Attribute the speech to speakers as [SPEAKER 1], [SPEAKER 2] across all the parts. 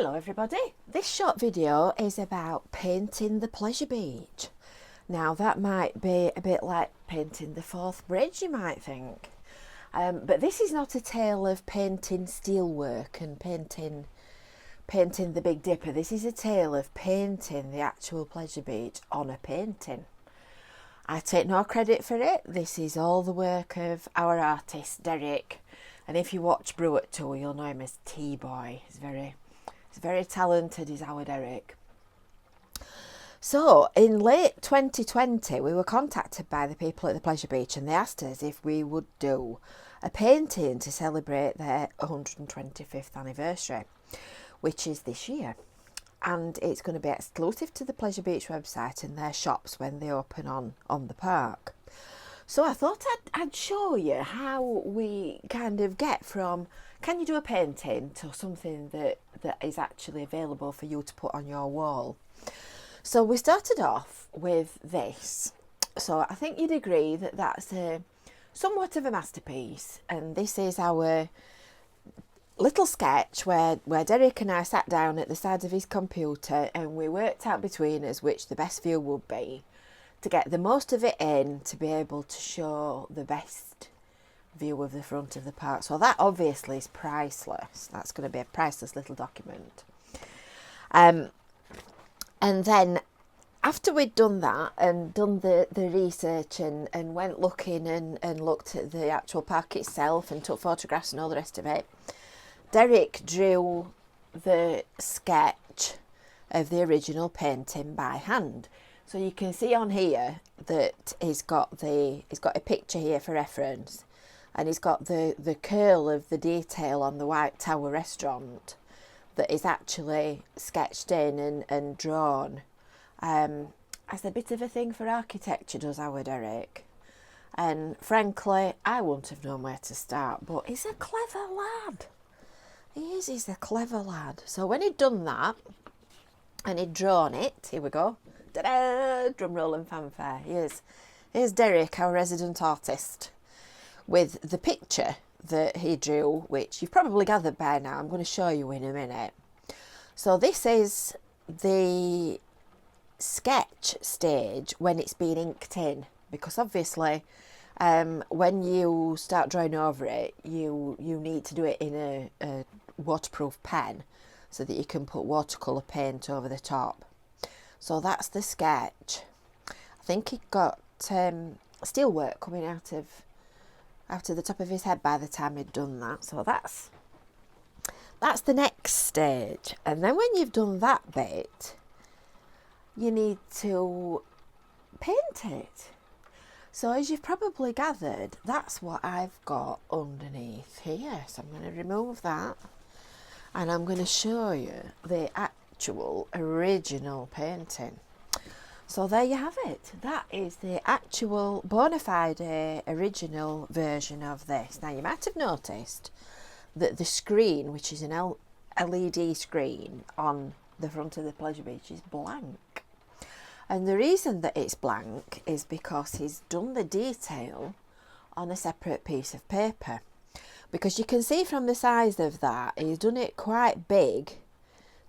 [SPEAKER 1] Hello everybody, this short video is about painting the pleasure beach. Now that might be a bit like painting the Forth Bridge, you might think, but this is not a tale of painting steelwork and painting the Big Dipper. This is a tale of painting the actual pleasure beach on a painting. I take no credit for it. This is all the work of our artist Derek, and if you watch Brew at 2 you'll know him as T-Boy. He's very talented, is our Derek. So in late 2020 we were contacted by the people at the pleasure beach, and they asked us if we would do a painting to celebrate their 125th anniversary, which is this year, and it's going to be exclusive to the pleasure beach website and their shops when they open on the park. So I thought I'd show you how we kind of get from can you do a painting to something that is actually available for you to put on your wall. So we started off with this. So I think you'd agree that that's somewhat of a masterpiece, and this is our little sketch where Derek and I sat down at the side of his computer and we worked out between us which the best view would be to get the most of it in, to be able to show the best view of the front of the park. So that obviously is priceless. That's going to be a priceless little document. And then after we'd done that and done the research and went looking and looked at the actual park itself and took photographs and all the rest of it, Derek drew the sketch of the original painting by hand. So you can see on here that he's got a picture here for reference, and he's got the curl of the detail on the White Tower restaurant that is actually sketched in and drawn as a bit of a thing for architecture, does our Derek. And frankly, I wouldn't have known where to start, but he's a clever lad. He's a clever lad. So when he'd done that and he'd drawn it, here we go. Ta-da! Drum roll and fanfare. Here's Derek, our resident artist, with the picture that he drew, which you've probably gathered by now. I'm going to show you in a minute. So this is the sketch stage when it's been inked in, because obviously when you start drawing over it, you need to do it in a waterproof pen so that you can put watercolour paint over the top. So that's the sketch. I think he got steel work coming out of the top of his head by the time he'd done that. So that's the next stage. And then when you've done that bit, you need to paint it. So as you've probably gathered, that's what I've got underneath here. So I'm going to remove that and I'm going to show you the actual original painting. So there you have it. That is the actual bona fide original version of this. Now you might have noticed that the screen, which is an LED screen on the front of the pleasure beach, is blank. And the reason that it's blank is because he's done the detail on a separate piece of paper. Because you can see from the size of that, he's done it quite big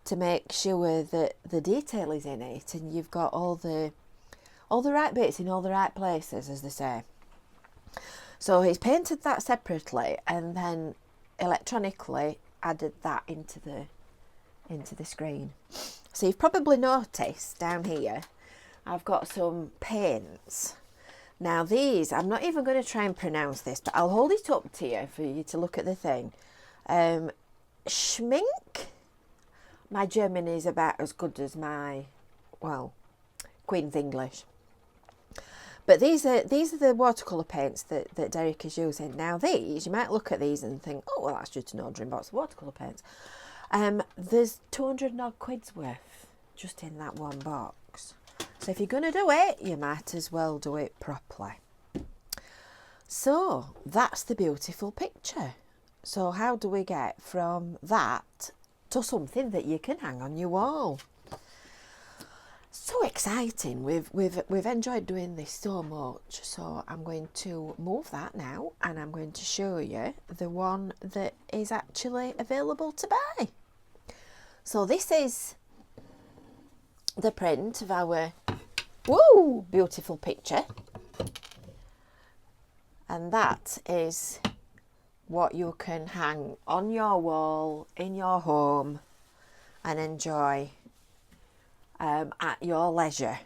[SPEAKER 1] to make sure that the detail is in it and you've got all the right bits in all the right places, as they say. So he's painted that separately and then electronically added that into the screen. So you've probably noticed down here I've got some paints. Now these, I'm not even going to try and pronounce this, but I'll hold it up to you for you to look at the thing. Schmink. My German is about as good as my, well, Queen's English. But these are the watercolour paints that Derek is using. Now these, you might look at these and think, oh well, that's just an ordinary box of watercolour paints. There's 200 and odd quid's worth just in that one box. So if you're going to do it, you might as well do it properly. So that's the beautiful picture. So how do we get from that to something that you can hang on your wall? So exciting. We've enjoyed doing this so much. So I'm going to move that now and I'm going to show you the one that is actually available to buy. So this is the print of our beautiful picture, and that is what you can hang on your wall in your home and enjoy at your leisure.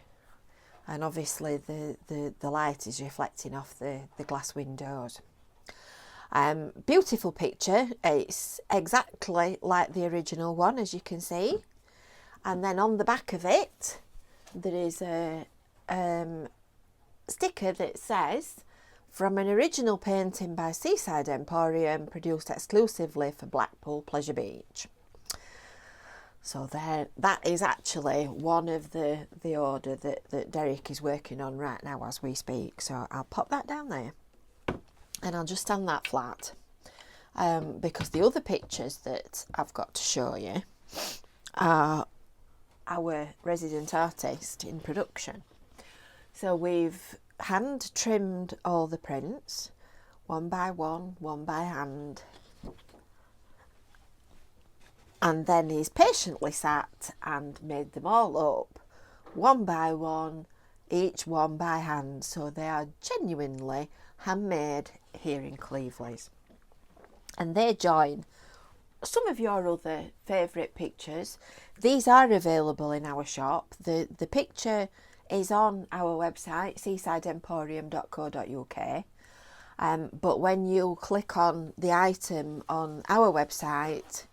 [SPEAKER 1] And obviously the light is reflecting off the glass windows. Beautiful picture. It's exactly like the original one, as you can see. And then on the back of it there is a sticker that says, "From an original painting by Seaside Emporium, produced exclusively for Blackpool Pleasure Beach." So there, that is actually one of the order that Derek is working on right now as we speak. So I'll pop that down there and I'll just stand that flat, because the other pictures that I've got to show you are our resident artist in production. So we've hand trimmed all the prints one by hand, and then he's patiently sat and made them all up one by one, each one by hand. So they are genuinely handmade here in Cleveland, and they join some of your other favourite pictures. These are available in our shop. The picture is on our website, seasideemporium.co.uk, but when you click on the item on our website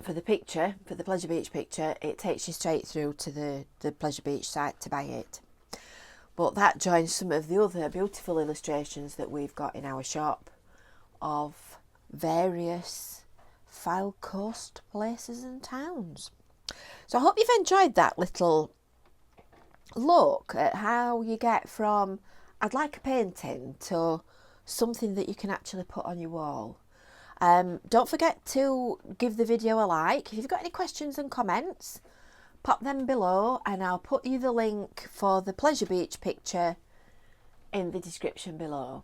[SPEAKER 1] for the picture, for the Pleasure Beach picture, it takes you straight through to the Pleasure Beach site to buy it. But that joins some of the other beautiful illustrations that we've got in our shop of various Fylde Coast places and towns. So I hope you've enjoyed that little look at how you get from "I'd like a painting" to something that you can actually put on your wall. Don't forget to give the video a like. If you've got any questions and comments, pop them below and I'll put you the link for the Pleasure Beach picture in the description below.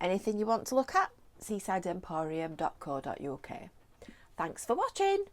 [SPEAKER 1] Anything you want to look at, seasideemporium.co.uk. Thanks for watching.